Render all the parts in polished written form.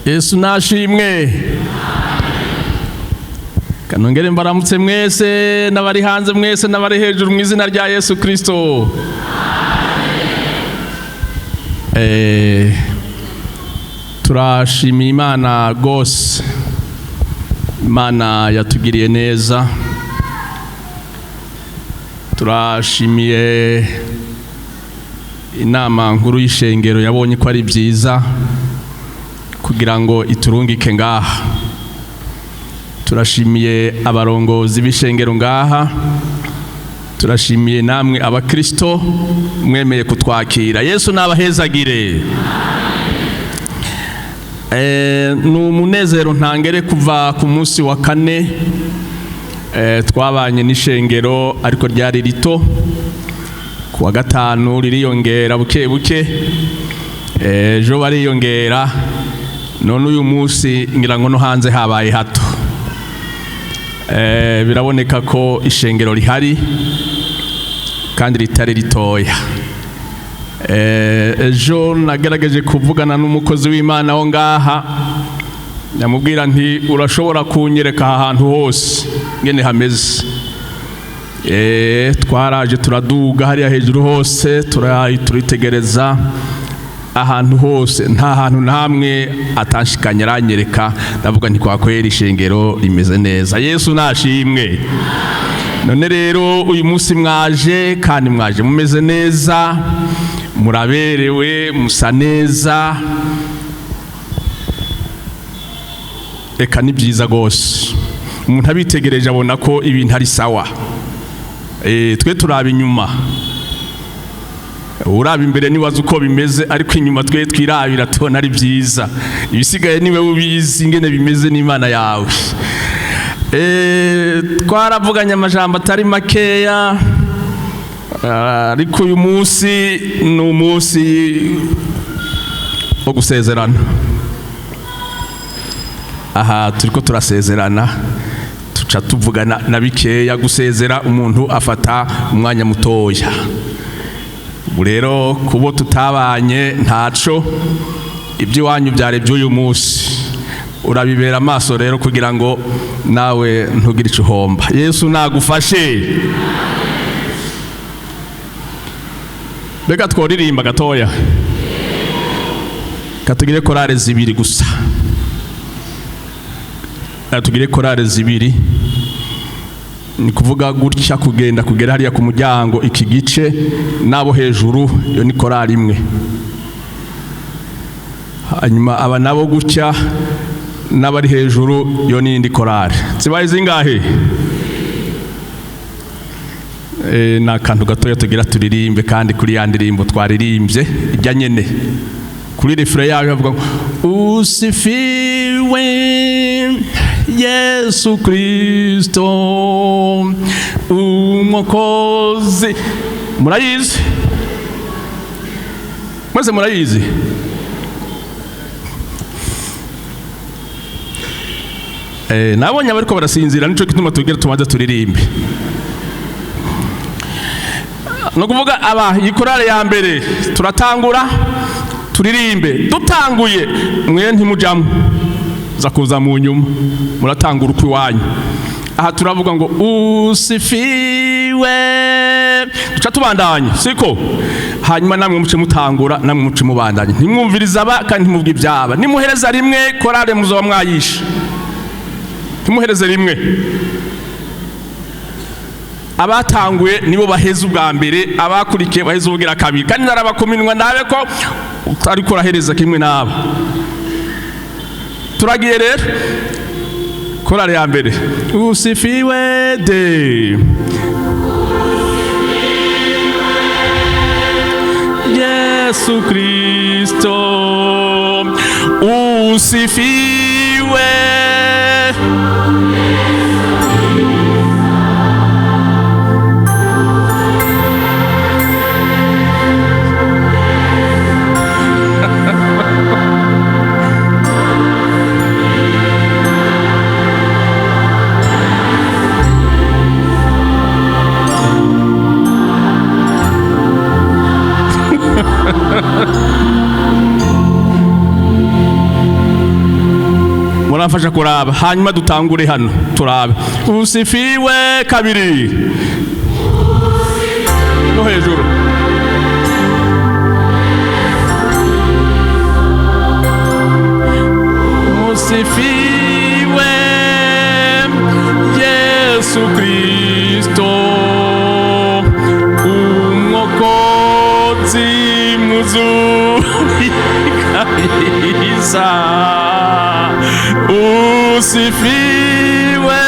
Yesu nashimwe. Kanongere mbaramutse mwese n'abari hanze mwese n'abari hejuru mu izina rya Yesu Kristo. Turashimiye Imana gose. Imana yatugiriye neza. Turashimiye inama nkuru y'ishengero yabonye ko ari byiza kugira ngo iturungike ngaha. Turashimiye abarongozi b'ishengero ngaha. Turashimiye namwe abakristo mwemeye kutwakira. Yesu nabahezagire. N'umunezero ntangere kuva ku munsi wa kane twabanye n'ishengero ariko ryari rito. Ku wa gatanu ririyongera buke buke. Ejo bariyongera. None uyu munsi ngira ngo no hanze habaye hato. Biraboneka ko ishengero rihari kandi ritari ritoya. Ejo nagerageje kuvugana n'umukozi w'Imana wo ngaha, nyamubwira nti urashobora kunyereka ahantu hose ngene hameze. Twaraje turaduga hariya hejuru hose turitegereza ahantu hose, nta hantu namwe atashikanye aranyereka. Ndavuga nti kwa kwera ishengero rimeze neza. Yesu nashimwe. None rero uyu munsi mwaje kandi mwaje mumeze neza, muraberewe, musa neza. Eka ni byiza gose. Umuntu abitegereje abona ko ibintu ari sawa. Twe turaba inyuma. Uraba imbere niwaza uko bimeze, ariko inyuma twe twirabira tubona ari byiza. Ibisigaye niwe ubizi ingene bimeze n'Imana yawe. Twaravuganye amajambo atari makeya, ariko uyu munsi ni umunsi wo gusezerana. Aha turiko turasezerana, tuca tuvugana na bikeya. Gusezera umuntu afata umwanya mutoya. Rero kubo tutabanye ntaco, ibyo wanyu byare by'uyu munsi urabibera amaso rero kugira ngo nawe ntugire ico homba. Yesu nagufashe. Bega tworirimba gatoya, katugire korale zibiri gusa. Tugire korale zibiri, ni kuvuga gutya kugenda kugera hariya ku muryango iki gice nabo hejuru, yo ni korali imwe. Hanyuma aba nabo gutya n'abari hejuru, yo ni indi korali. Zibaye zingahe? Na kantu gatoya tugira turirimbe, kandi kuri ya ndirimbo twaririmbye ijya nyene kuri refrain yayo bavuga usifiwe Yesu Kristo umukozi. Murayizi? Mwese murayizi? Nabonye abariko barasinzira, nico gituma tugira tumaze turirimbe. No kuvuga aba ikorale ya mbere turatangura turirimbe. Dutanguye mwe ntimujamwe, za kuza mu nyuma muratangura uko iwanyu. Aha turavuga ngo usifiwe, duca tubandanye siko. Hanyuma namwe muce mutangura, namwe muce mubandanye. Ntimwumviriza aba kandi ntimuvuga ibyaba. Nimuhereza rimwe korale muzoba mwayisha. Ntimuhereze rimwe. Abatanguye nibo baheza ubwa mbere, abakurikiye baheza ubugira kabiri. Kandi narabakuminwa nabe ko ariko rahereza kimwe nabo. Turagiye rero korale ya mbere. Usifiwe de Yesu Kristo, usifiwe muramfasha kuraba hanyuma dutangure hano turabe usifiwe kabiri no hejuru usifiwe Yesu Kristo umukozi muzuri kabisa usifiwe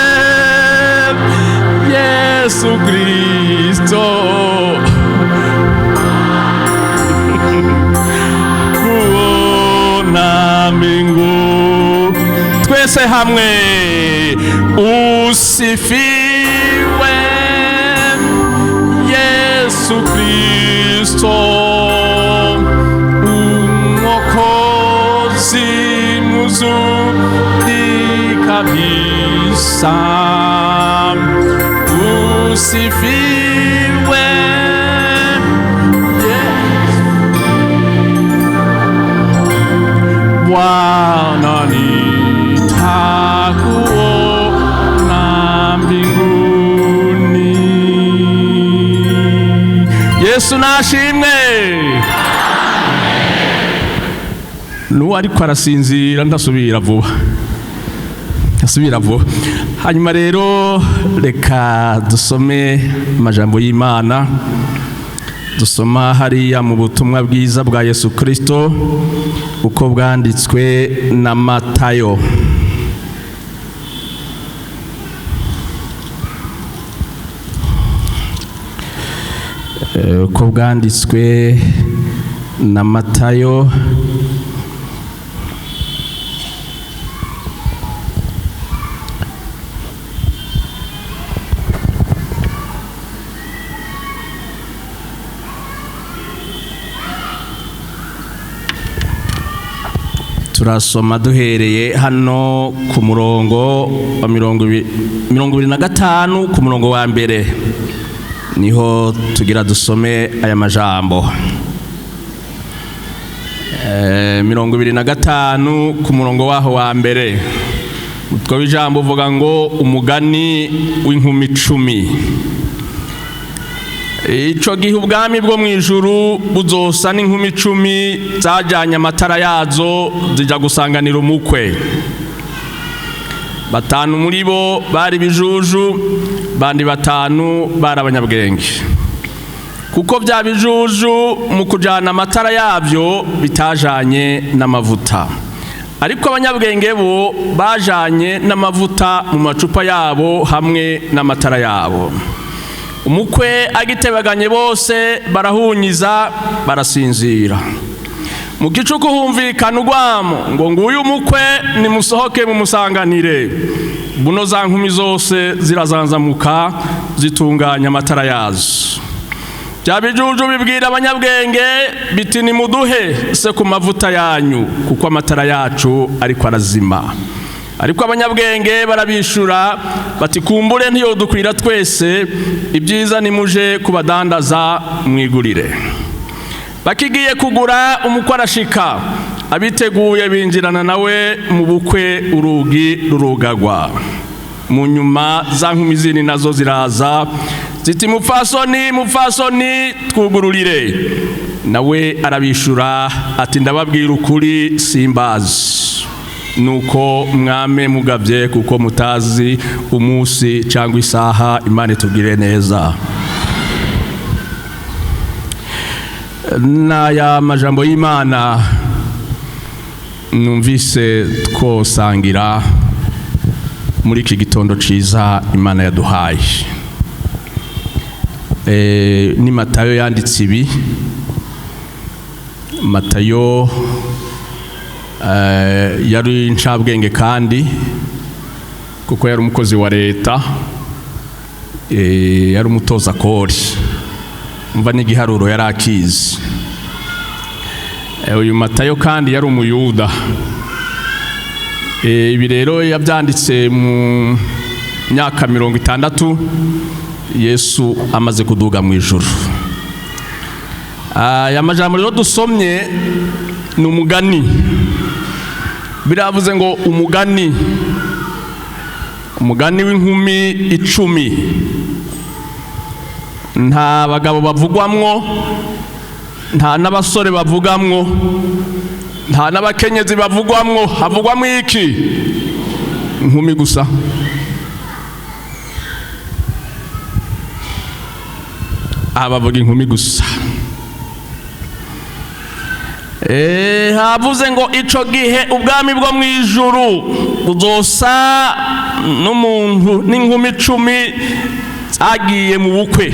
Yesu Kristo kuona mbingu twese hamwe usifiwe Yesu Kristo umukozi muzuri kabisa usifiwe Bwana nitakuona mbinguni. Yesu nashimwe. Ariko arasinzira ndasubira vuba. Hanyuma rero reka dusome amajambo y'Imana. Dusoma hariya mu butumwa bwiza bwa Yesu Kristo uko bwanditswe na Matayo. Uko bwanditswe na Matayo turasoma duhereye hano ku murongo wa 25 ku murongo wa mbere niho tugira dusome aya majambo 25 ku murongo waho wa mbere utwo wijambo uvuga ngo umugani w'inkumi 10. Ico gihe ubwami bwo mwijuru buzosa n'inkumi 10 zajanye amatara yazo zija gusanganira umukwe. Batanu muri bo bari bijuju, bandi batanu bari abanyabwenge. Kuko bya bijuju mu kujana amatara yavyo bitajanye n'amavuta. Ariko abanyabwenge bo bajanye n'amavuta mu macupa yabo hamwe n'amatara yabo. Umukwe agitebaganye bose barahunyiza barasinzira. Mu gicuku humvikana urwamo ngo nguyu umukwe nimusohoke mumusanganire. Buno za nkumi zose zirazanzamuka zitunganya amatara yazo. Bya bijuju bibwira abanyabwenge biti nimuduhe se ku mavuta yanyu kuko amatara yacu ariko arazima. Ariko abanyabwenge barabishura bati kumbure ntiyo dukwira twese ibyiza nimuje kubadandaza mwigurire. Bakigiye kugura umukwe arashika abiteguye binjirana nawe mu bukwe urugi rurugagwa. Mu nyuma za nkumi zini nazo ziraza ziti mupfasoni twugururire. Nawe arabishura ati ndababwira ukuri simbazi. Nuko mwame mugavye kuko mutazi umunsi cyangwa isaha Imana itugire neza. Naya majambo y'Imana numvise twosangira muri iki gitondo ciza Imana yaduhaye. Ni Matayo yanditse ibi. Matayo yari incabwenge kandi kuko yari umukozi wa leta, yari umutoza kori, umva n'igiharuro yari akizi. Uyu Matayo kandi yari umuyuda. Ibi rero yabyanditse mu myaka 60 Yesu amaze kuduga mu ijuru. Aya majambo rero dusomye ni umugani. biravuze ngo umugani w'inkumi 10 nta bagabo bavugwamwo, nta n'abasore bavugwamwo, nta n'abakenyezi bavugwamwo, havugwamo iki? Inkumi gusa. Abavuga inkumi gusa. Havuze ngo ico gihe ubwami bwo mwijuru buzosa n'umuntu n'inkumi 10 zagiye mu bukwe.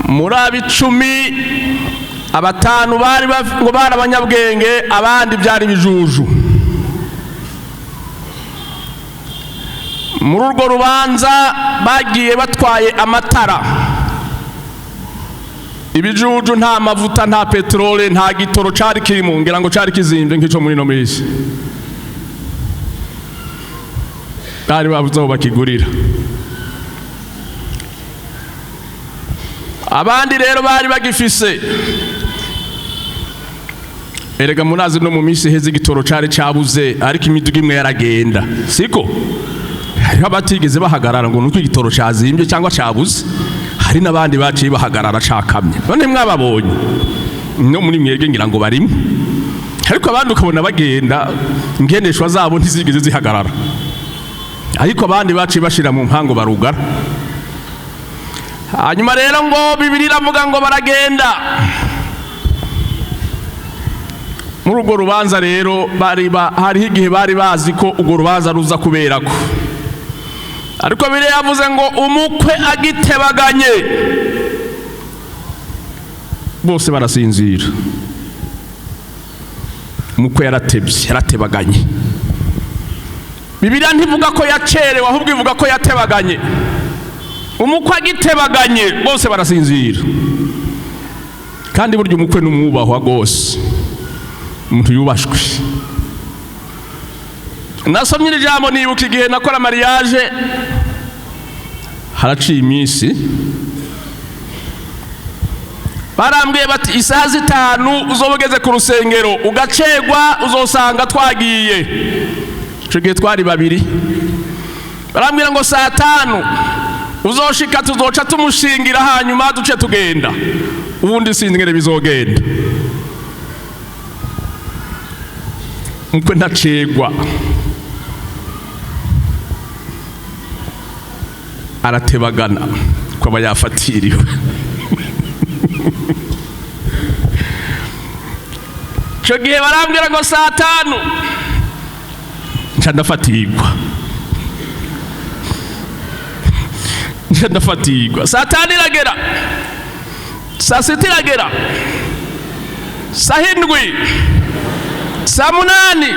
Muri abi 10 abatanu bari ngo bari abanyabwenge, abandi byari bijuju. Muri urwo rubanza bagiye batwaye amatara. Ibijuju nta mavuta, nta petrole, nta gitoro cari kirimo, ngira ngo cari kizimvye nk'ico muri no misi. Bari bavuze aho bakigurira. Abandi rero bari bagifise. Erega munazi no mu misi heze igitoro cari cabuze, ariko imiduga imwe yaragenda. Siko? Hariho abatigeze bahagarara ngo nuko igitoro cazimbye cyangwa cabuze. Hari n'abandi baciye bahagarara cakamye. None mwababonye? No muri mwege ngira ngo barimo. Ariko abandi ukabona bagenda, ingendeshwa zabo ntizigeze zihagarara. Ariko abandi baciye bashira mu mpango barugara. Hanyuma rero ngo Bibiliya iravuga ngo baragenda. Muri urwo rubanza rero hariho igihe bari bazi ko urwo rubanza ruza kuberako. Ariko Bibiliya yavuze ngo umukwe agitebaganye bose barasinzira. Umukwe yaratebaganye. Bibiliya ntivuga ko yacerewe, ahubwo ivuga ko yatebaganye. Umukwe agitebaganye bose barasinzira. Kandi burya umukwe n'umwubahwa gose, umuntu yubashwe. Nasomye iri jambo nibuka igihe nakora mariage, haraciye iminsi barambwiye bati isaha 5 uzobogeze ku rusengero, ugacegwa uzosanga twagiye. Ico gihe twari babiri. Barambwira ngo saa 5 uzoshika tuzoca tumushingira, hanyuma duce tugenda. Ubundi sinzi ngene bizogenda. Umukwe ntacegwa, aratebagana ko aba yafatiriwe. Ico gihe barambwira ngo saa 5 nca ndafatirwa. Saa 5 iragera, saa 6 iragera, saa 7, saa 8.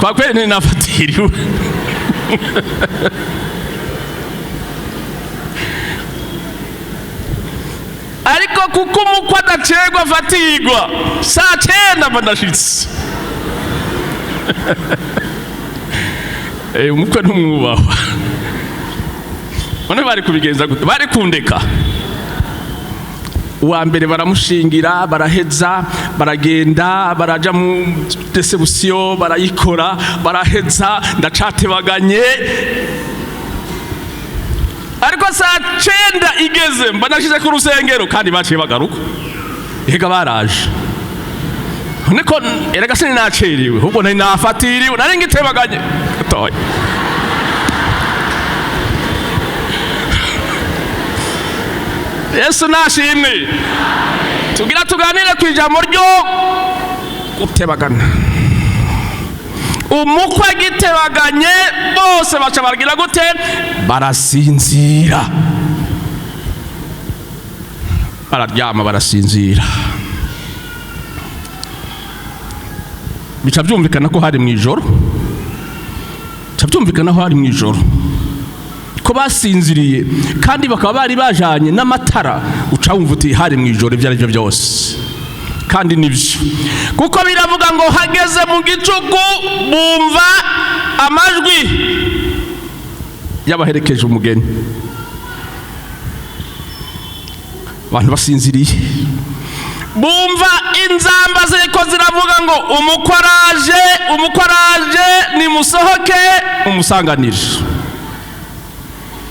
Kwa kweli ninafatiriwe. Ariko kuko umukwe adacegwa afatirwa saa 9 bandashitse. Umukwe n'umwubahwa. None bari kubigenza gute? Bari kundeka. Uwa mbere baramushingira, baraheza, baragenda, baraja mu reception, barayikora, baraheza, ndacatebaganye. Ariko saa 9 igeze mba nashize ku rusengero, kandi baciye bagaruka. Ega baraje. Niko erega sinaceriwe, ahubwo nari nafatiriwe, nari ngitebaganye. Toye. Yesu nashimwe. Tugira tuganire ku ijambo ryo gutebagana. Umukwe agitebaganye bose baca baragira gute? Barasinzira. Bararyama barasinzira. Bica byumvikana ko hari mwijoro. Byumvikana ko hari mwijoro. Ko basinziriye kandi bakaba bari bajanye n'amatara, uca wumva uti hari mwijoro ibyo aribyo byose. Kandi nibyo, kuko biravuga ngo hageze mu gicuku bumva amajwi yabaherekeje umugeni, abantu basinziriye bumva inzamba ziko ziravuga ngo umukwaraje nimusohoke umusanganire.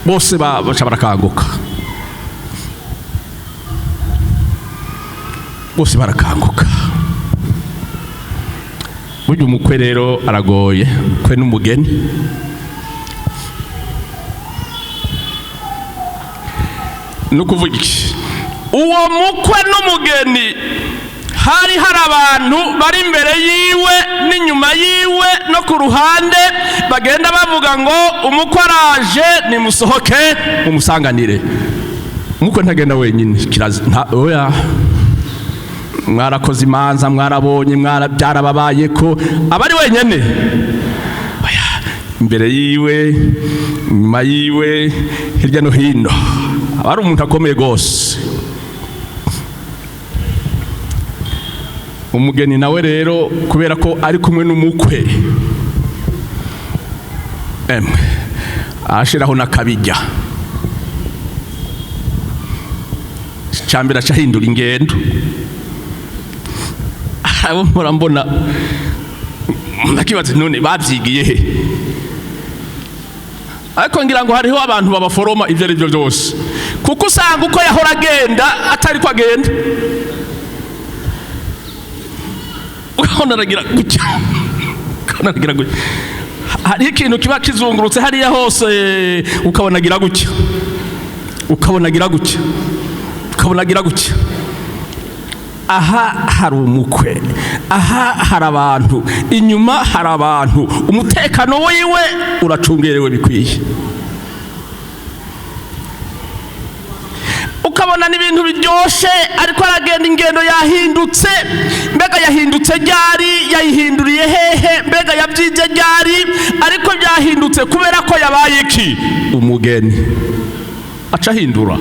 Bose baca barakanguka, bose barakanguka. Burya umukwe rero aragoye, umukwe n'umugeni. Nukuvuga iki? Uwo mukwe n'umugeni hari abantu bari imbere yiwe n'inyuma yiwe no ku ruhande bagenda bavuga ngo umukwe araje nimusohoke umusanganire. Umukwe ntagenda wenyine, kirazi oya, mwarakoze imanza, mwarabonye, byarababaye ko abari wenyine. Oya, imbere yiwe, inyuma yiwe, hirya no hino abari umuntu akomeye gose. Umugeni nawe rero kubera ko ari kumwe n'umukwe, ashiraho nakabijya, cyambira cyahindura ingendo. Abo murambona nakibaze none babyigiye he? Ariko ngira ngo hariho abantu babaforoma ivyo ari byo byose, kuko usanga uko yahora agenda atari ko agenda. Ukabona gutya, hari ikintu kiba kizungurutse hariya hose, ukabona gira gutya, aha hari umukwe, aha hari abantu, inyuma hari abantu, umutekano wiwe uracungerewe bikwiye. Ukabona n'ibintu biryoshe, ariko aragenda ingendo yahindutse. Mbega yahindutse ryari? Yayihinduriye hehe? Mbega yabyije ryari? Ariko byahindutse kubera ko yabaye iki? Umugeni. Aca hindura,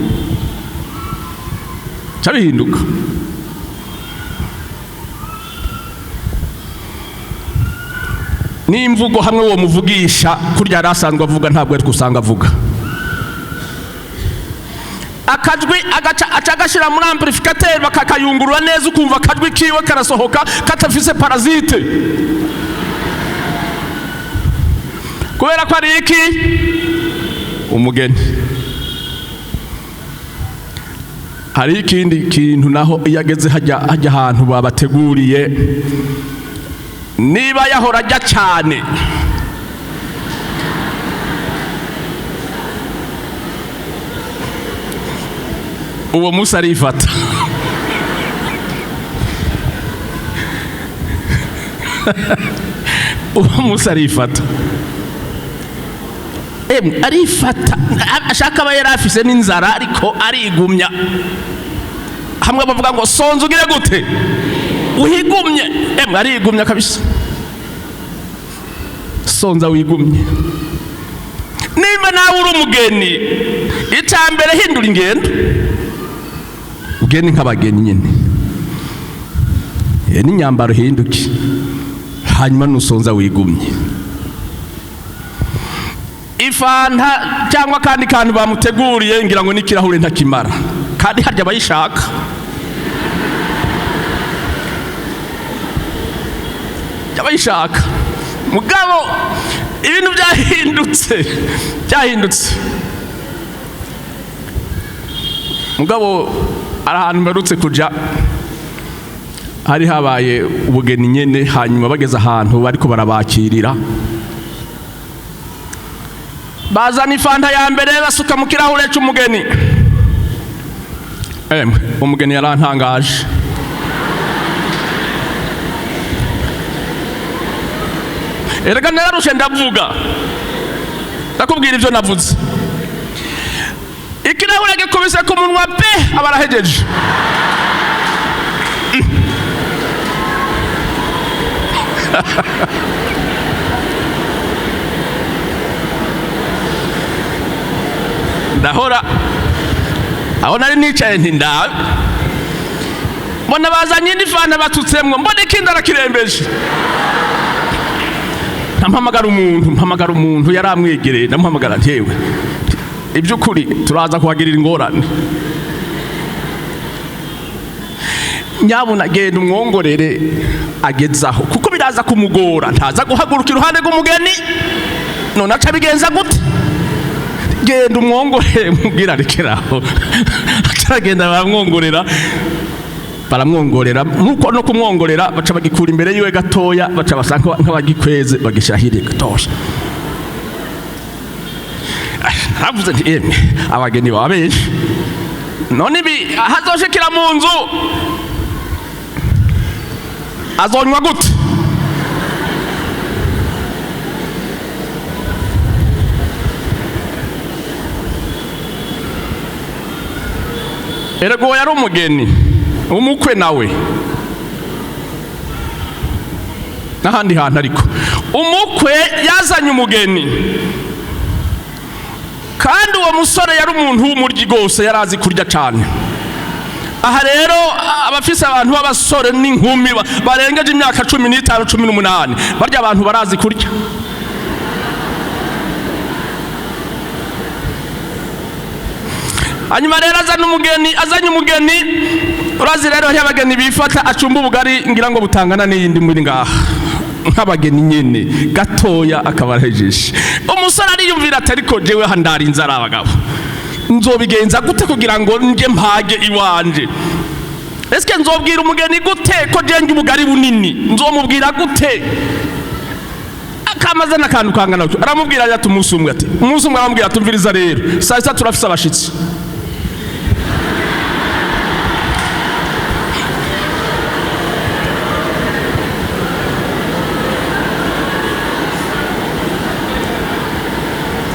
cyabihinduka. N'imvugo hamwe uwo muvugisha kurya arasanzwe avuga ntabwo ari kusanga avuga. Akajwi aca agashira muri amplificateur bakakayungurura neza, ukumva akajwi kiwe karasohoka katafise parasite. Kubera ko ari iki? Umugeni. Hari ikindi kintu naho iyageze hajya ahantu babateguriye, niba yahora ajya cyane, uwo musi arifata. Uwo musi arifata, arifata, ashaka aba yari afise n'inzara ariko arigumya. Hamwe bavuga ngo sonza ugire gute? Uhigumye. Arigumya kabisa, sonza wigumye. Niba nawe uri umugeni, icambere hindura ingendo, ugeni nk'abageni nyine, n'inyambaro hinduke, hanyuma nusonza wigumye. Ifanta cyangwa kandi kantu bamuteguriye ngira ngo n'ikirahure ntakimara, kandi harya bayishaka. Yabayishaka mugabo ibintu byahindutse. Mugabo arahantu mperutse kuja, hari habaye ubugeni nyene, hanyuma bageze ahantu bariko barabakirira, bazana ifanta ya mbere basuka mu kirahure cy'umugeni. Umugeni yarantangaje. Erega nararushe ndavuga, ndakubwira ivyo navuze. Ikirahure gikubise ku munwa pe, abarahejeje. Ndahora aho nari nicaye nti ndawe, mbona bazanye n'ifanta batutsemwo, mbona ikindi arakirembeje. mpamagara umuntu yaramwegereye, ndamuhamagara ntewe iby'ukuri turaza kuhagirira ingorane, nyabuna genda umwongorere agezaho, kuko biraza kumugora, ntaza guhaguruka iruhande rw'umugeni, none aca bigenza gute? Genda umwongorere mubwira rekeraho. Acagenda baramwongorera nuko no kumwongorera baca bagikura imbere yiwe gatoya, baca basanga nk'abagikweze bagishahire gatoya. Havuze nti abageni babenshi none ibi hazoshikira mu nzu azonywa gute? Erego yari umugeni, umukwe nawe n'ahandi hantu, ariko umukwe yazanye umugeni, kandi uwo musore yari umuntu w'umuryi rwose, yari azi kurya cyane. Aha rero abafise abantu b'abasore n'inkumi barengeje imyaka 15 18, barya abantu barazi kurya. Hanyuma rero azanye umugeni, urazi rero hari abageni bifata acumba ubugari ngira ngo butangana n'iyindi muri ngaha, nk'abageni nyene gatoya akabarejesha. Umusore ariyumvira ati ariko jewe handari inzara abagabo, nzobigenza gute kugira ngo nje mpage iwanje? Eske nzobwira umugeni gute ko jenje ubugari bunini? Nzomubwira gute? Akamaze n'akantu kangana cyo aramubwira ati umunsi umwe aramubwira ati umviriza rero saa turafise abashitsi,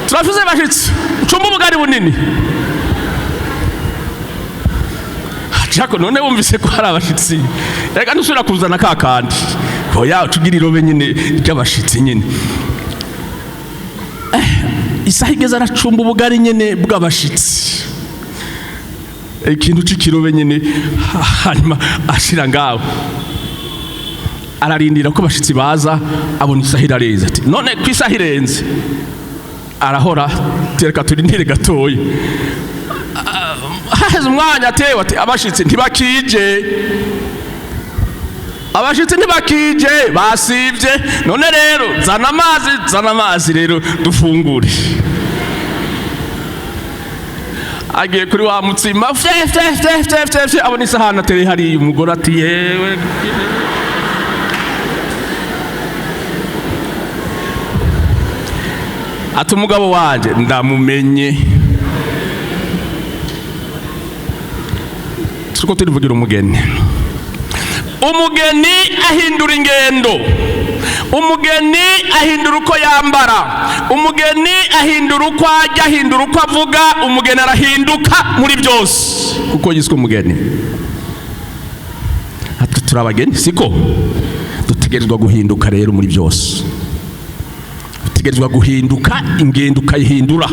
turafuze bashitsi ucumba ubugari bunini. Chako none wumvise ko hari abashitsi, reka ntusubira kuzana kakandi hoya tugira irobe nyine ry'abashitsi nyine. Isaha igeze aracumba ubugari nyine bw'abashitsi, ikintu c'ikirobe nyine, hanyuma ashira ngaho ararindira ko abashitsi baza, abona isaha irareze, ati none ku isaha irenze arahora tereka turindire gatoya. Haheze umwanya atewe ati abashitsi ntibakije basivye, none rero zana amazi rero dufungure. Agiye kuri wa mutsima abona isahani atereye hari umugore ati yewe ati umugabo wanje ndamumenye. Turiko turivugira umugeni ahindura ingendo, umugeni ahindura uko yambara, umugeni ahindura uko ajya, ahindura uko avuga, umugeni arahinduka muri byose kuko yiswe umugeni. Ati turabageni siko dutegerezwa guhinduka rero muri byose, dutegerezwa guhinduka, ingendo ukayihindura,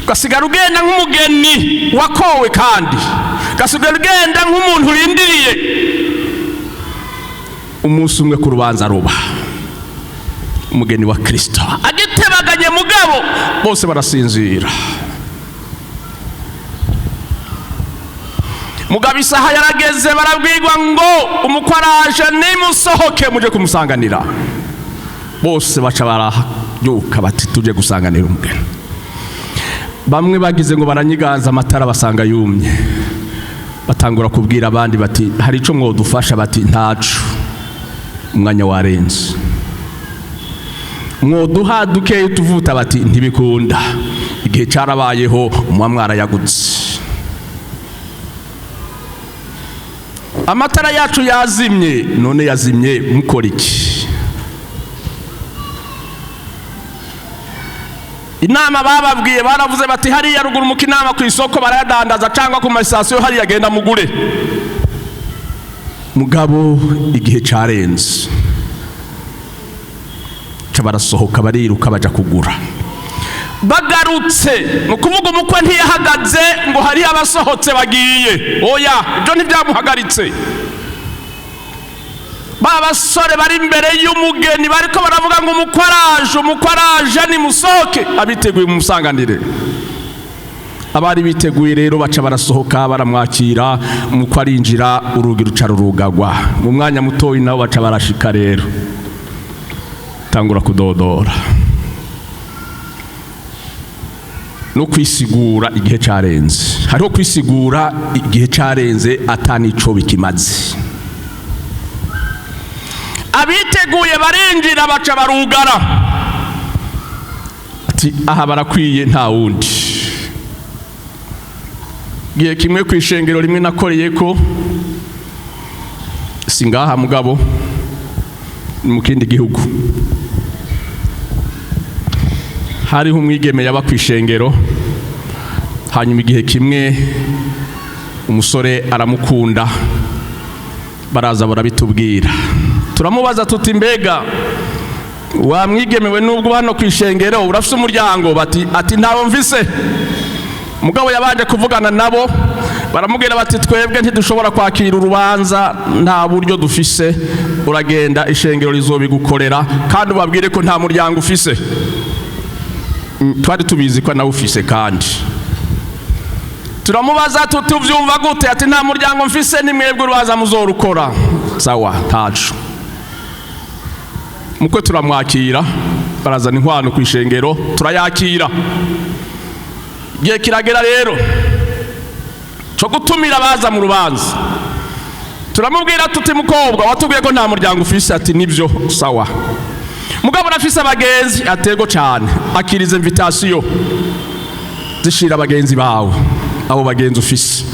ugasigara ugenda nk'umugeni wakowe, kandi ugasigara ugenda nk'umuntu urindiriye umunsi umwe ku rubanza ruba. Umugeni wa Kristo agitebaganye mugabo bose barasinzira. Mugabo isaha yarageze, barabwirwa ngo umukwe araje, nimusohoke muje kumusanganira. Bose baca barabyuka bati tuje gusanganira umugeni. Bamwe bagize ngo baranyiganza amatara basanga yumye, batangura kubwira abandi bati hari ico mwodufasha, bati ntacu, umwanya warenze, mwoduha dukeye tuvuta, bati ntibikunda, igihe carabayeho umwamwara yagutse. Amatara yacu yazimye, none yazimye mukora iki? Inama bababwiye baravuze bati hariya ruguru mu kinama ku isoko barayadandaza cyangwa ku masitasiyo hariya genda mugure. Mugabo igihe carenze, barasohoka bariruka baja kugura. Bagarutse mu kuvuga umukwe ntiyahagaze ngo hari abasohotse bagiye, oya ibyo ntibyamuhagaritse. babasore bari imbere y'umugeni bariko baravuga ngo umukwaraje ni musoke abiteguye mu musanganire. Abari biteguye rero baca barasohoka baramwakira, umukwe arinjira, urugi ruca rurugagwa. Mu mwanya mutoyi nabo baca barashika rero tangura kudodora no kwisigura igihe carenze. Hariho kwisigura igihe carenze atanico bikimaze. Abiteguye barinjira baca barugara ati aha barakwiye nta wundi. Gihe kimwe kwishengero rimwe nakoreye ko singaha mugabo mu kindi gihugu, hariho umwigeme yaba kwishengero, hanyuma igihe kimwe umusore aramukunda, baraza barabitubwira, turamubaza tuti mbega wa mwigemewe nubwo hano kwishengero urafise umuryango? Ati ntawo mvise. Mugabo yabanje kuvugana nabo baramubwira bati twebwe ntidushobora kwakira urubanza, nta buryo dufise, uragenda ishengero rizobigukorera kandi ubabwire ko nta muryango ufise. Twari tubizi ko nawe ufise kandi. Turamubaza tuvyumva gute? Ati nta muryango mfise, ni mwebwe urubanza muzorukora. Sawa ntacu. Mukwe turamwakira, barazana inkwano kwishengero turayakira. Gihe kiragera rero cyo gutumira baza mu rubanza, turamubwira tuti mukobwa watubwiye ko nta muryango ufise. Ati nivyo. Sawa. Mugabo urafise abagenzi? Atego cyane. Akirize invitation zishira abagenzi bawe, abo bagenzi ufise.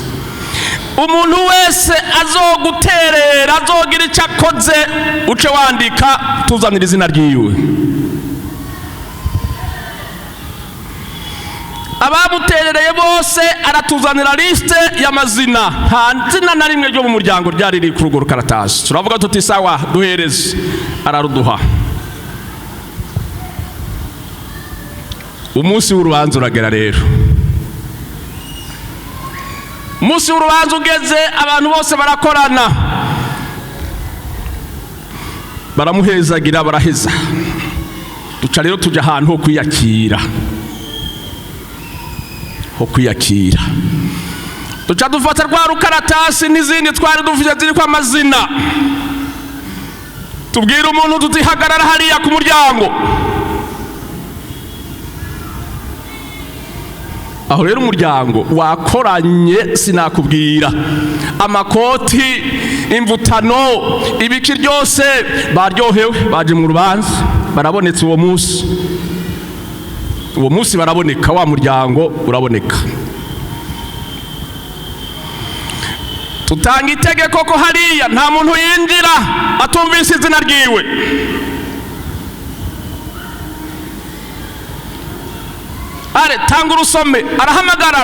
Umuntu wese azoguterera azogira icyo akoze uce wandika tuzanira izina ryiwe. Abamuterereye bose aratuzanira liste y'amazina, nta zina na rimwe ryo mu muryango ryari riri ku rugo rukaratasi. Turavuga tuti sawa duhereze, araruduha. Umunsi w'urubanza uragera rero. Umunsi w'urubanza ugeze, abantu bose barakorana, baramuhezagira, baraheza. Duca rero tuja ahantu ho kwiyakira. Duca dufata rwa rukaratasi n'izindi twari dufite ziri kwa amazina, tubwira umuntu tutihagarara hariya ku muryango. Aho rero umuryango wakoranye sinakubwira, amakoti, imvutano, ibiki ryose baryohewe, baje mu rubanza, barabonetse uwo munsi baraboneka, wa muryango uraboneka. Tutanga itegeko ko hariya nta muntu yinjira atumvise izina ryiwe. Are tanga urusome, arahamagara,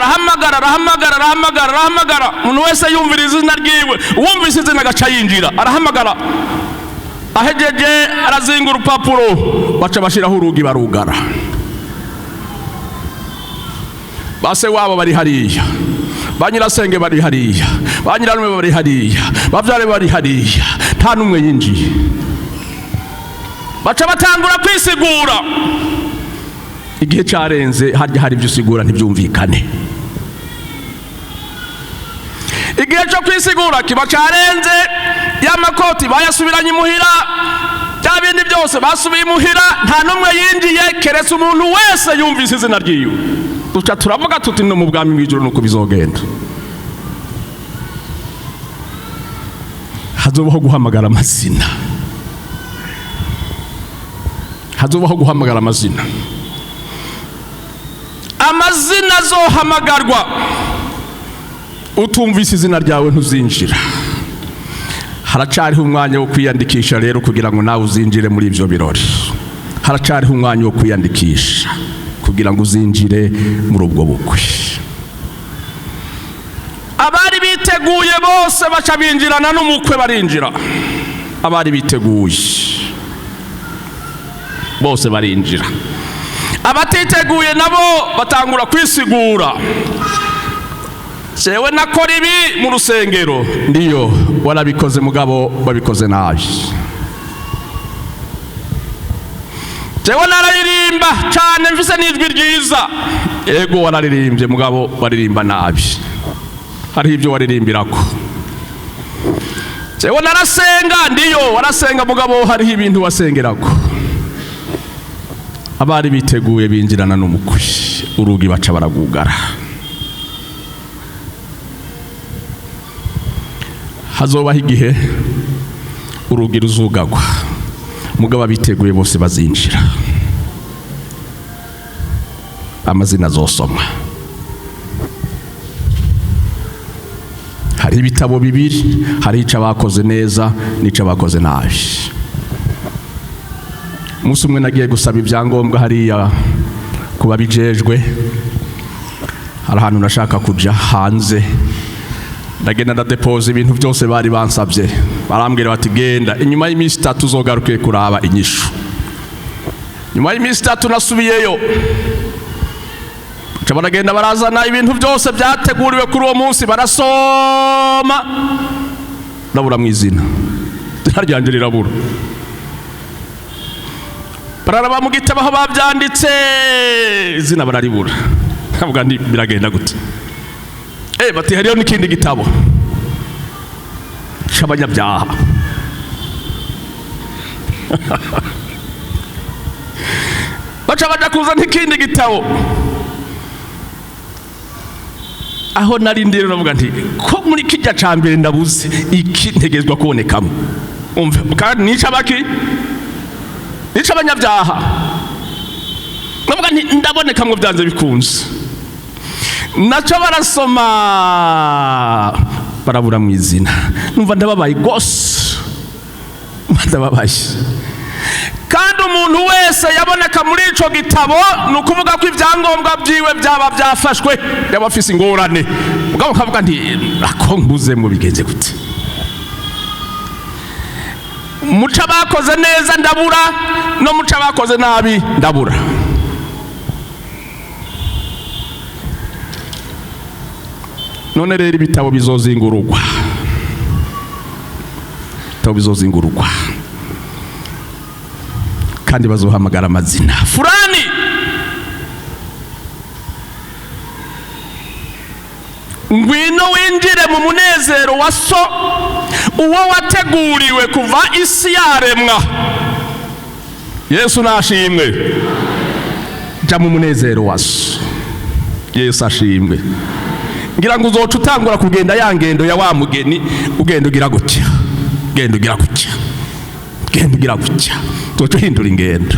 umuntu wese yumvira izina ryiwe, uwumvise izina agaca yinjira, arahamagara. Ahejeje arazinga urupapuro, baca bashiraho urugi barugara. Base wabo bari hariya, banyirasenge bari hariya, banyirarume bari hariya, bavyare bari hariya, nta numwe yinjiye. Baca batangura kwisigura. Igihe carenze, harya hari ibyo usigura ntibyumvikane. Igihe cyo kwisigura kiba carenze, y'amakoti bayasubiranye imuhira, bya bindi byose basubiye imuhira, nta numwe yinjiye keretse umuntu wese yumvise izina ryiwe. Duca turavuga tuti no mu bwami bw'ijuru nuko bizogenda. Hazobaho guhamagara amazina, amazina azohamagarwa. Utumvise izina ryawe ntuzinjira. Haracariho umwanya wo kwiyandikisha rero kugira ngo nawe uzinjire muri ivyo birori. Haracariho umwanya wo kwiyandikisha kugira ngo uzinjire muri ubwo bukwe. Abari biteguye bose baca binjirana n'umukwe barinjira. Abari biteguye bose barinjira. Abatiteguye nabo batangura kwisigura. jewe nakora ibi mu rusengero, ndiyo warabikoze mugabo babikoze nabi. Jewe nararirimba cyane mfise n'ijwi ryiza, yego wararirimbye mugabo waririmba nabi, hari ibyo waririmbirako. Jewe narasenga, ndiyo warasenga mugabo hari ibintu wasengerako. Abari biteguye binjirana n'umukwe, urugi baca baragugara. Hazobaho igihe urugi ruzugagwa, mugabo abiteguye bose bazinjira, amazina azosomwa. Hari ibitabo bibiri, hari ico bakoze neza n'ico bakoze nabi. Umunsi umwe nagiye gusaba ibyangombwa hariya kuba bijejwe, hari ahantu nashaka kuja hanze, ndagenda ndadepoza ibintu byose bari bansabye, barambwira bati genda inyuma y'iminsi 3 uzogaruke kuraba inyishu. Nyuma y'iminsi 3 nasubiyeyo, baragenda barazana ibintu byose byateguriwe kuri uwo munsi, barasoma, ndabura mu izina ryanje rirabura. Bararaba mu gitabo aho babyanditse, izina bararibura. Kavuga ndi biragenda gute? Bati hariyo n'ikindi gitabo cy'abanyabyaha. Baca baja kuza n'ikindi gitabo. Aho nari ndero navuga nti ko muri kijya cambere ndabuze iki ntegezwa kubonekamo. Umva kandi nica baki? Nica abanyabyaha. Navuga nti ndabonekamwe byanze bikunze. Naco barasoma barabura mu izina. Numva ndababaye gose. Ndababaye. Kandi umuntu wese yaboneka muri ico gitabo nukuvuga ko ivyangombwa byiwe byaba byafashwe, yaba afise ingorane. Mugabo kavuga nti akonguze mu bigenze gute? Muca bakoze neza ndabura, no muca bakoze nabi ndabura. None rero ibitabo bizozingurugwa. Ibitabo bizozingurugwa. Kandi bazohamagara amazina. Fulani. Ngwino winjire mu munezero wa so, uwo wateguriwe kuva isi yaremwa. Yesu nashimwe. Ja mu munezero wa so. Yesu ashimwe. Ngira ngo uzoca utangura kugenda ya ngendo ya wa mugeni, ugenda ugira gutya. Genda ugira gutya. Genda ugira gutya. Tuco hindura ingendo.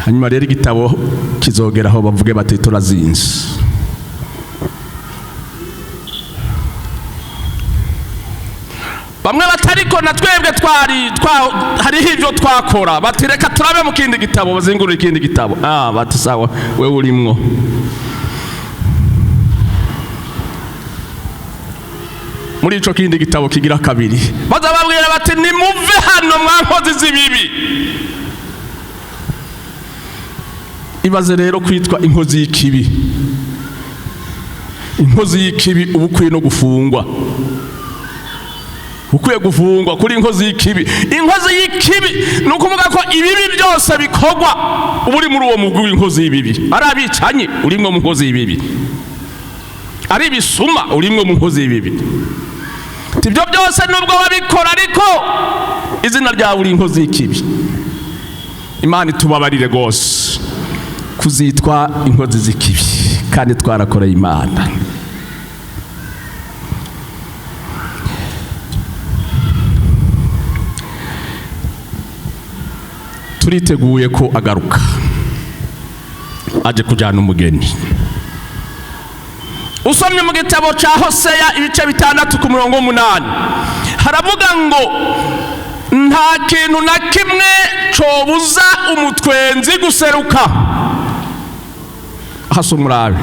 Hanyuma rero igitabo kizogeraho bavuge bati turazinze. Bamwe batariko na twebwe hari ivyo twakora, bati reka turabe mu kindi gitabo, bazingurira ikindi gitabo. Bati sawa wewe urimwo. Muri ico kindi gitabo kigira kabiri baza babwira bati nimuve hano mwankozi z'ibibi. Ibaze rero kwitwa inkozi y'ikibi. Inkozi y'ikibi ubukwiye no gufungwa. Ukwiye gufungwa kuri inkozi y'ikibi. Inkozi y'ikibi nukuvuga ko ibibi byose bikogwa uburi muri uwo mugwi w'inkozi y'ibibi. Ari abicanye urimwe mu nkozi y'ibibi. Ari bisuma urimwe mu nkozi y'ibibi. Tibyo byose nubwo babikora ariko izina ryawe uri inkozi y'ikibi. Imana itubabarire gose kuzitwa inkozi z'ikibi kandi twarakora Imana. Turiteguye ko agaruka aje kujana umugeni. Usomye mu gitabo ca Hoseya ibice 6:8 haravuga ngo nta kintu na kimwe cobuza umutwenzi guseruka. Hasumurabe.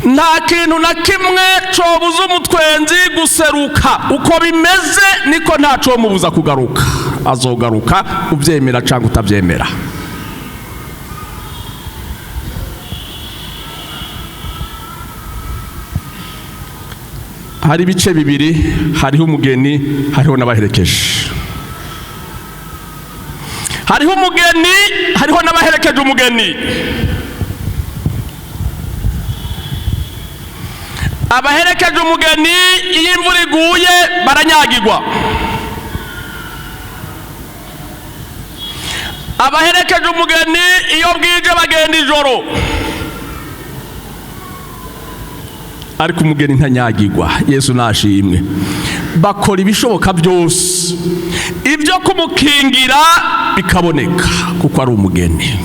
Nta kintu na kimwe cobuza umutwenzi guseruka. Uko bimeze niko ntaco mubuza kugaruka. Azogaruka uvyemera cyangwa utavyemera. hari ibice bibiri, hariho umugeni, hariho n'abaherekeje. Hariho umugeni, hariho n'abaherekeje umugeni. Abaherekeje umugeni iyo imvura iguye baranyagirwa. Abaherekeje umugeni iyo bwije bagenda ijoro. Ariko umugeni ntanyagirwa. Yesu nashimwe. Bakora ibishoboka byose ibyo kumukingira bikaboneka kuko ari umugeni.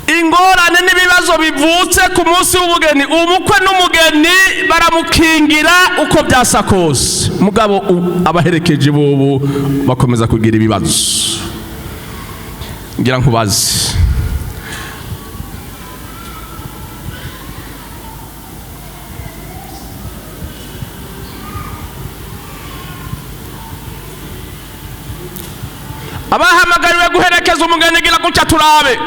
Ingorane n'ibibazo bivutse ku munsi w'umugeni, umukwe n'umugeni baramukingira uko byasa kose, mugabo abaherekeje bobo bakomeza kugira ibibazo. Ngira nkubaze, abahamagariwe guherekeza umugeni gira gutya turabe.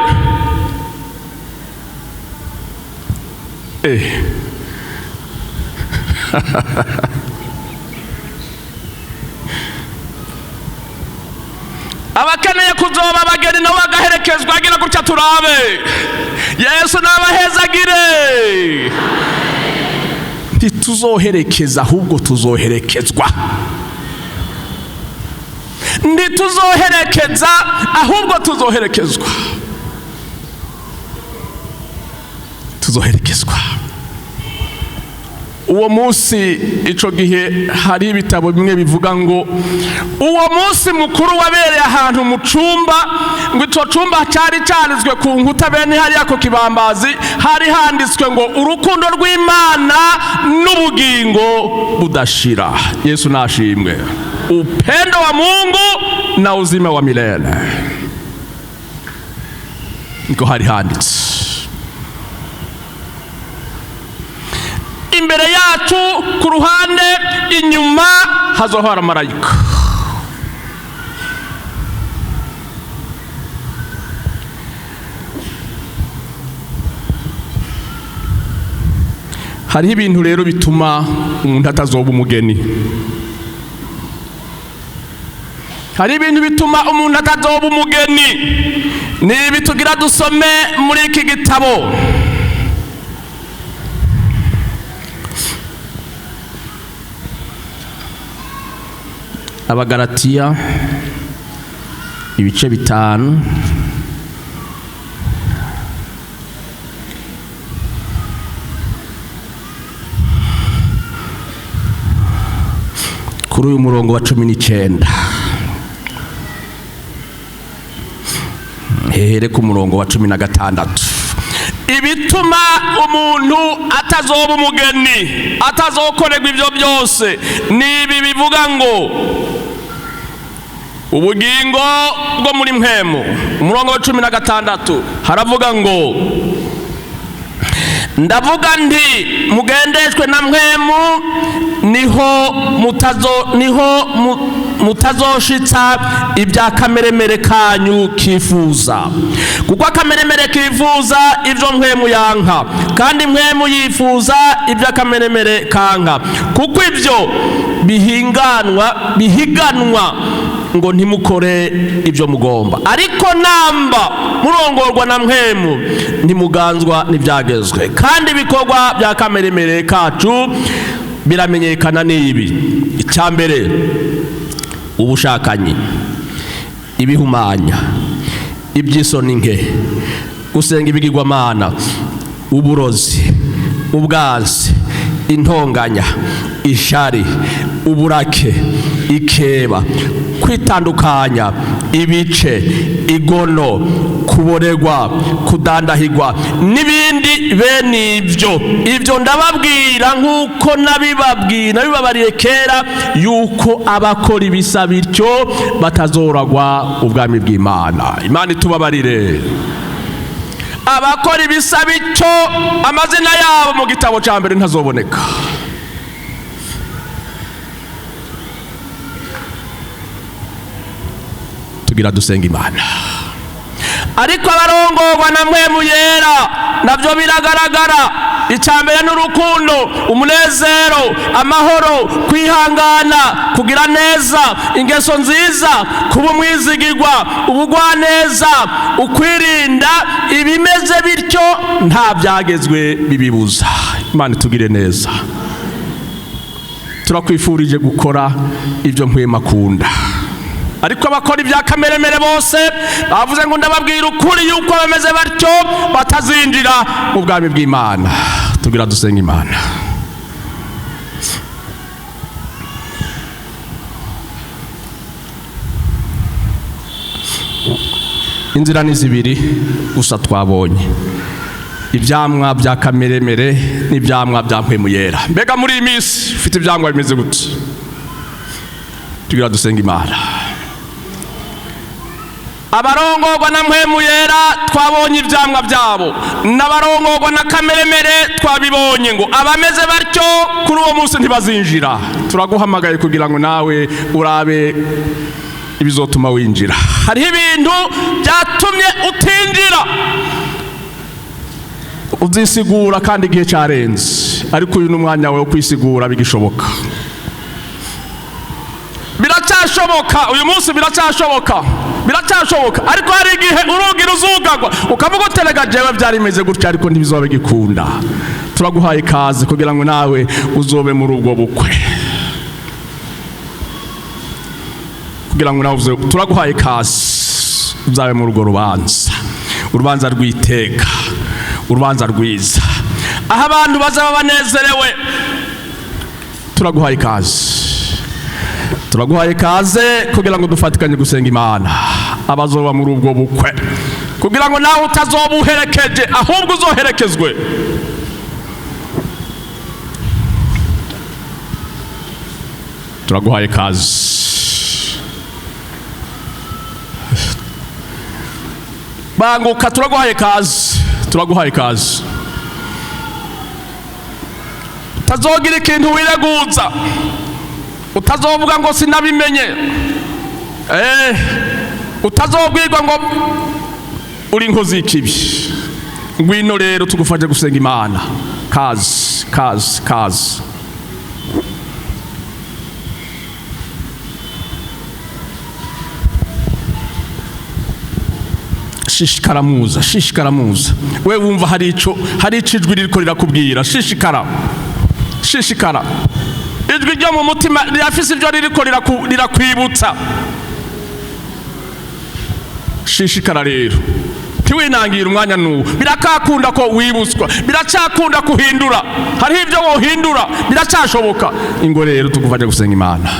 Abakeneye kuzoba abageni nabo bagaherekezwa gira gutya turabe. Yesu nabahezagire. Ntituzoherekeza ahubwo tuzoherekezwa. Ntituzoherekeza ahubwo tuzoherekezwa. Tuzoherekezwa. Uwo munsi ico gihe hari ibitabo bimwe bivuga ngo uwo munsi mukuru wabereye ahantu mu cumba, ngo ico cumba cyari cyarizwe ku nkuta bene hari yako kibambazi, hari handitswe ngo urukundo rw'Imana n'ubugingo budashira. Yesu nashimwe. Upendo wa Mungu na uzima wa milele. Niko hari handitse. Imbere yacu ku ruhande inyuma hazohora marayika. Hariho ibintu rero bituma umuntu atazoba umugeni. Hari ibintu bituma umuntu atazoba umugeni. Nibi tugira dusome muri iki gitabo. Abagalatiya ibice 5 kuri uyu murongo wa 19. Here ku murongo wa 16. Ibituma umuntu atazoba umugeni, atazokorerwa ibyo byose, nibi bivuga ngo ubugingo bwo muri mpemu. Umurongo wa 16 haravuga ngo ndavuga nti mugendeshwe na mpemu niho mutazoshitsa ibya kameremere kanyu kifuza, kuko akameremere kifuza ibyo mpemu yanka, kandi mpemu yifuza ibya kameremere kanka, kuko ibyo bihiganwa ngo ntimukore ibyo mugomba, ariko namba murongorwa na mpemu ntimuganzwa n'ibyagezwe, kandi ibikorwa bya kameremere kacu biramenyekana n'ibi: icyambere ubushakanyi, ibihumanya, iby'isoni nke, gusenga ibigirwamana, uburozi, ubwazi, intonganya, ishari, uburake, ikeba, kwitandukanya, ibice, igono, kuboregwa, kudandahigwa n'ibindi bene ibyo ndababwira nk'uko nabibabariye kera, yuko abakora ibisa bityo batazoragwa ubwami bw'Imana. Imana itubabarire. Abakora ibisa bityo amazina yabo mu gitabo cya mbere ntazoboneka. Tugira dusenga Imana. Ariko abarongorwa na mpemu yera nabyo biragaragara. icyambere n'urukundo, umunezero, amahoro, kwihangana, kugira neza, ingeso nziza, kuba umwizigirwa, ubugwaneza, ukwirinda. Ibimeze bityo nta byagezwe bibibuza. Imana itugire neza. Turakwifurije gukora ibyo nkwema kunda. Ariko abakora ibya kameremere bose bavuze ngo ndababwira ukuri yuko bameze batyo batazinjira mu bwami bw'Imana. Tugira dusenga Imana. Inzira ni zibiri gusa twabonye: ibyamwa bya kameremere n'ibyamwa bya mpwemu yera. Mbega muri iyi minsi ufite ibyamwa bimeze gute? Tugira dusenga Imana. Abarongorwa na mpwemu yera twabonye ibyamwa byabo, n'abarongorwa na kameremere twabibonye ngo abameze batyo kuri uwo munsi ntibazinjira. Turaguhamagaye kugira ngo nawe urabe ibizotuma winjira. Hariho ibintu byatumye utinjira, uzisigura kandi igihe cyarenze, ariko uyu n'umwanya wawe wo kwisigura bigishoboka. Biracyashoboka uyu munsi, biracyashoboka, ariko hari igihe urugi ruzugagwa ukavuga uterega jewe byari bimeze gutya ariko ntibizobe gikunda. Turaguhaye ikaze kugira ngo nawe uzobe muri ubwo bukwe, kugira ngo nawe turaguhaye ikaze uzabe muri urwo urubanza rw'iteka, urubanza rwiza, aho abantu bazaba banezerewe. Turaguhaye ikaze kugira ngo dufatikanye gusenga Imana abazoba muri ubwo bukwe, kugira ngo nawe utazoba uherekeje ahubwo uzoherekezwe. Turaguhaye ikaze. Banguka, turaguhaye ikaze. Utazogira ikintu wireguza, utazovuga ngo sinabimenye, utazobwirwa ngo uri inkozi y'ikibi. Ngwino rero tugufashe gusenga Imana. Kazi. Shishikara muza. We wumva hari ijwi ririko rirakubwira, shishikara. Ijwi ryo mu mutima rirafise ibyo ririko rirakwibutsa. Shishikara rero, ntiwinangira umwanya n'uwo. Birakakunda ko wibutswa, biracyakunda kuhindura. Hariho ibyo wohindura, biracyashoboka. Ingo rero tugufashe gusenga Imana.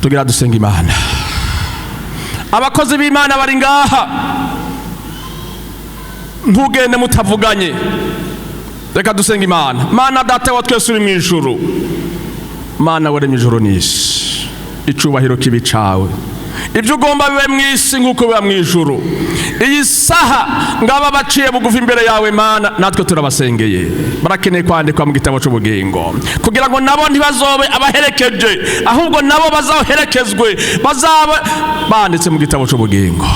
Tugira dusenga Imana. Abakozi b'Imana bari ngaha, ntugende mutavuganye. Reka dusenga Imana. Mana Data wa twese uri mu ijuru, Mana waremye ijuru n'isi, icubahiro kibi cawe, ibyo ugomba bibe mu isi nk'uko biba mu ijuru. Iyi saha ngaba baciye bugufi imbere yawe Mana, natwe turabasengeye. Barakeneye kwandikwa mu gitabo cy'ubugingo, kugira ngo nabo ntibazobe abaherekeje, ahubwo nabo bazaherekezwe, bazaba banditse mu gitabo cy'ubugingo.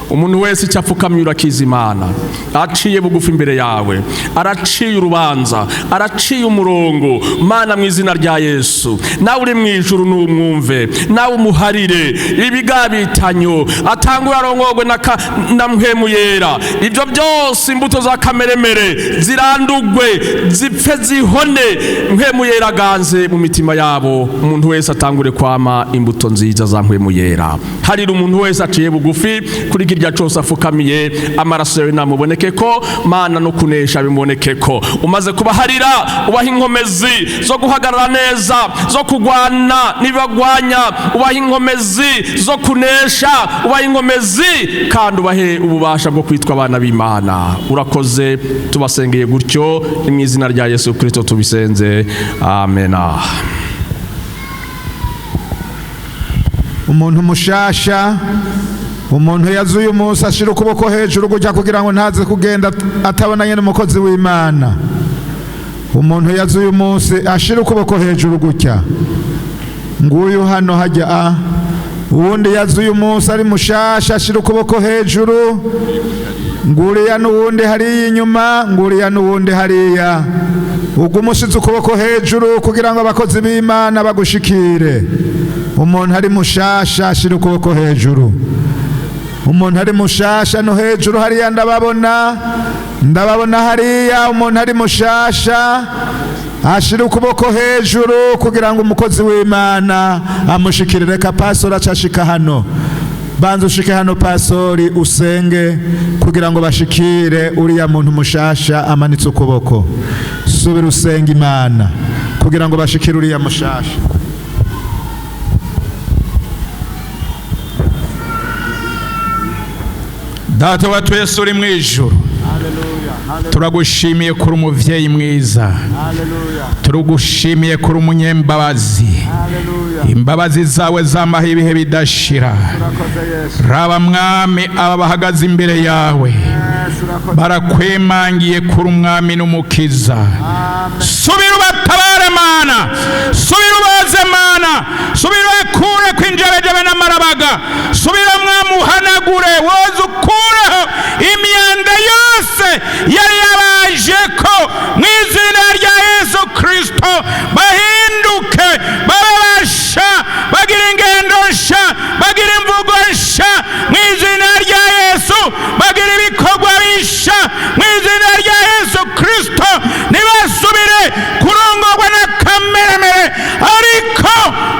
Umuntu wese icyapfukamye urakiza Imana, aciye bugufi imbere yawe, araciye urubanza, araciye umurongo. Mana mu izina rya Yesu, nawe uri mu ijuru n'umwumve, nawe umuharire ibigabitanyo, atangura arongorwe na mpwemu yera. Ibyo byose imbuto za kameremere zirandugwe, zipfe zihone, mpwemu yera ganze mu mitima yabo. Umuntu wese atangure kwama imbuto nziza za mpwemu yera. Harira umuntu wese aciye bugufi kuri irya cyose afukamiye, amaraso yawe namuboneke ko Mana, no kunesha bimuboneke ko. Umaze kubaharira, ubaha inkomezi zo guhagarara neza, zo kugwana nibagwanya, ubaha inkomezi zo kunesha, ubaha inkomezi kandi ubahe ububasha bwo kwitwa abana b'Imana. Urakoze, tubasengeye gutyo mu izina rya Yesu Kristo tubisenze, amen. umuntu mushasha, umuntu yazuye umunsi ashira ukuboko hejuru gutya kugira ngo ntaze kugenda atabonanye n'umukozi w'Imana. Umuntu yazuye umunsi ashira ukuboko hejuru gutya, nguyu hano hajya uwundi yazuye umunsi ari mushasha ashira ukuboko hejuru, nguriya n'uwundi hariya inyuma, nguriya n'uwundi hariya. Ubwo umushize ukuboko hejuru kugira ngo abakozi b'Imana bagushikire. Umuntu ari mushasha ashira ukuboko hejuru. Umuntu ari mushasha no hejuru hariya ndababona hariya umuntu ari mushasha ashira ukuboko hejuru kugira ngo umukozi w'Imana amushikire. Reka pastor acashika hano, banza ushike hano pastori, usenge kugira ngo bashikire uriya muntu mushasha amanitse ukuboko. Subira usenga Imana kugira ngo bashikire uriya mushasha. Data wa twese uri mu ijuru, turagushimiye kuri umuvyeyi mwiza, turagushimiye kuri umunyembabazi. Imbabazi zawe zamaho ibihe bidashira. Raba mwami aba bahagaze imbere yawe barakwemangiye kuri umwami n'umukiza. Subira ubatabare Mana, subira ubaze Mana, subira ukure kwinjebejebe n'amarabaga, subira mwami uhanagure, woze ukureho imyanda yose yari yabajeko mu izina rya Yesu Kristo. Bahinduke babe basha, bagira ingendo nsha, bagira imvugo nsha mu izina rya Yesu, bagira ibikorwa bisha mu izina rya Yesu Kristo. Nibasubire kurongorwa na kameremere, ariko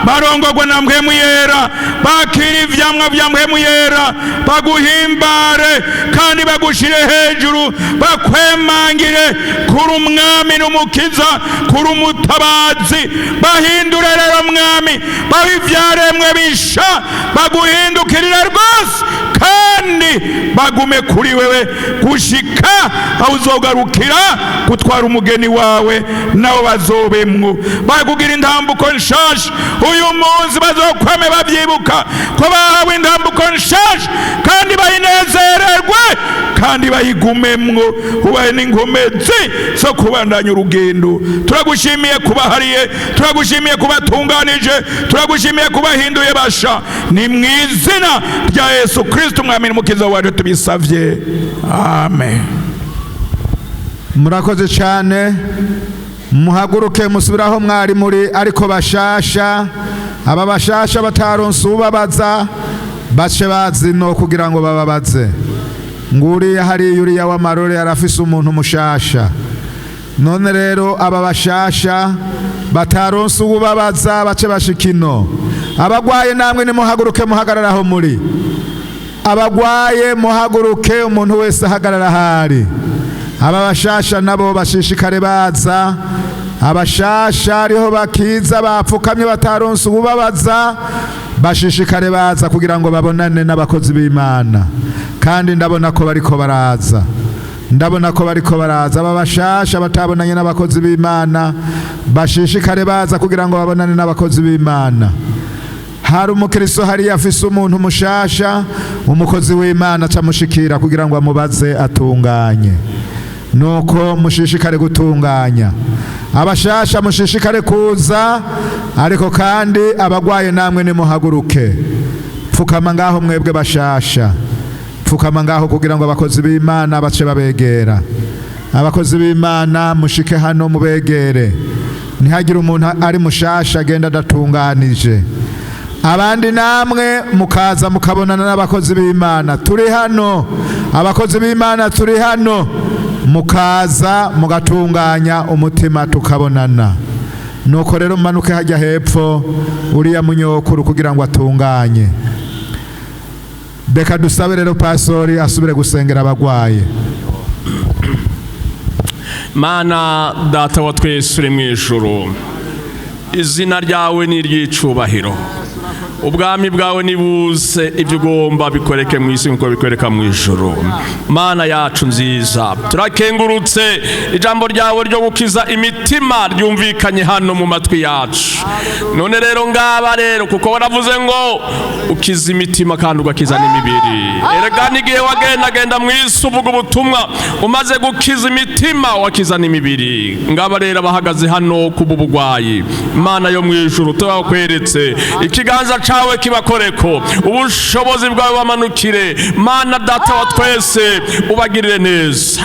barongorwa na mpwemu yera, bakira ivyamwa vya mpwemu yera, baguhimbare kandi bagushire hejuru, bakwemangire kuri umwami n'umukiza, kuri umutabazi. Bahindure rero mwami, babivyaremwe bisha, baguhindukirire rwose kandi bagume kuri wewe gushika aho uzogarukira gutwara umugeni wawe nabo bazobemwo. Bakugira intambuko nshasha uyu munsi, bazokwame babyibuka ko bahawe intambuko nshasha kandi bayinezererwe kandi bayigumemwo. Ubahe n'inkomezi zo kubandanya urugendo. Turagushimiye kubahariye, turagushimiye kubatunganije, turagushimiye kubahinduye basha. Ni mu izina rya Yesu Kristo umwami n'umukiza wacu tubisavye, amen. Murakoze cyane, muhaguruke musubiraho mwari muri. Ariko bashasha, aba bashasha bataronse ubabaza bace bazino kugira ngo bababaze. Nguriya hariya uriya w'amarore arafise umuntu mushasha. None rero aba bashasha bataronse ubabaza bace bashikino. Abagwaye namwe nimuhaguruke muhagararaho muri. Abagwaye muhaguruke, umuntu wese ahagarara hari. Aba bashasha nabo bashishikare baza. Abashasha ariho bakiza bapfukamye bataronse ubabaza bashishikare baza kugira ngo babonane n'abakozi b'Imana. Kandi ndabona ko bariko baraza, ndabona ko bariko baraza. Aba bashasha batabonanye n'abakozi b'Imana bashishikare baza kugira ngo babonane n'abakozi b'Imana. Hari umukristo hariya afise umuntu mushasha, umukozi w'Imana acamushikira kugira ngo amubaze atunganye. Nuko mushishikare gutunganya. Abashasha mushishikare kuza, ariko kandi abagwaye namwe nimuhaguruke. Pfukama ngaho mwebwe bashasha, pfukama ngaho kugira ngo abakozi b'Imana bace babegera. Abakozi b'Imana mushike hano mubegere. Ntihagire umuntu ari mushasha agenda adatunganije. Abandi namwe mukaza mukabonana n'abakozi b'Imana. Turi hano, abakozi b'Imana turi hano, mukaza mugatunganya umutima tukabonana. Nuko rero manuke hajya hepfo uriya munyokuru kugira ngo atunganye. Beka dusabe rero pastori asubire gusengera abagwaye. Mana data wa twese uri mu ijuru, izina ryawe ni iry'icubahiro. ubwami bwawe nibuze, ibyo ugomba bikoreke mu isi nkuko bikoreka mu ijuru. Mana yacu nziza, turakengurutse ijambo ryawe ryo gukiza imitima ryumvikanye hano mu matwi yacu. None rero ngaba rero, kuko waravuze ngo ukiza imitima kandi ugakiza n'imibiri. Erega n'igihe wagenda mu isi uvuga ubutumwa, umaze gukiza imitima wakiza n'imibiri. Ngaba rero bahagaze hano ku bubugwayi, Mana yo mu ijuru, tubakweretse ikiganza cawe kibakoreko, ubushobozi bwawe bamanukire. Mana data wa twese, ubagirire neza,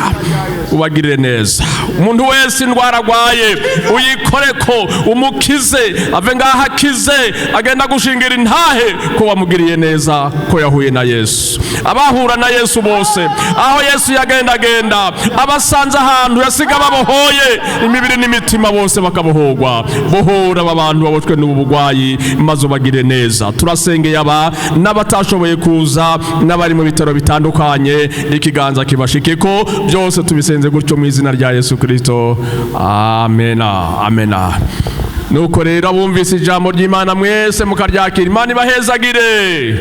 ubagirire neza. Umuntu wese indwara agwaye uyikoreko, umukize, ave ngaha akize, agenda gushingira intahe ko wamugiriye neza, ko yahuye na Yesu. Abahura na Yesu bose, aho Yesu yagendagenda, abasanze ahantu yasiga babohoye imibiri n'imitima, bose bakabohorwa. Bohora aba bantu baboshwe n'ubugwayi, maze ubagire neza. Turasengeye aba n'abatashoboye kuza, n'abari mu bitaro bitandukanye, ikiganza kibashikeko, byose tubisenze gutyo mu izina rya Yesu Kristo. Amena, amena. Nuko rero abumvise ijambo ry'Imana mwese mukaryakira, Imana ibahezagire.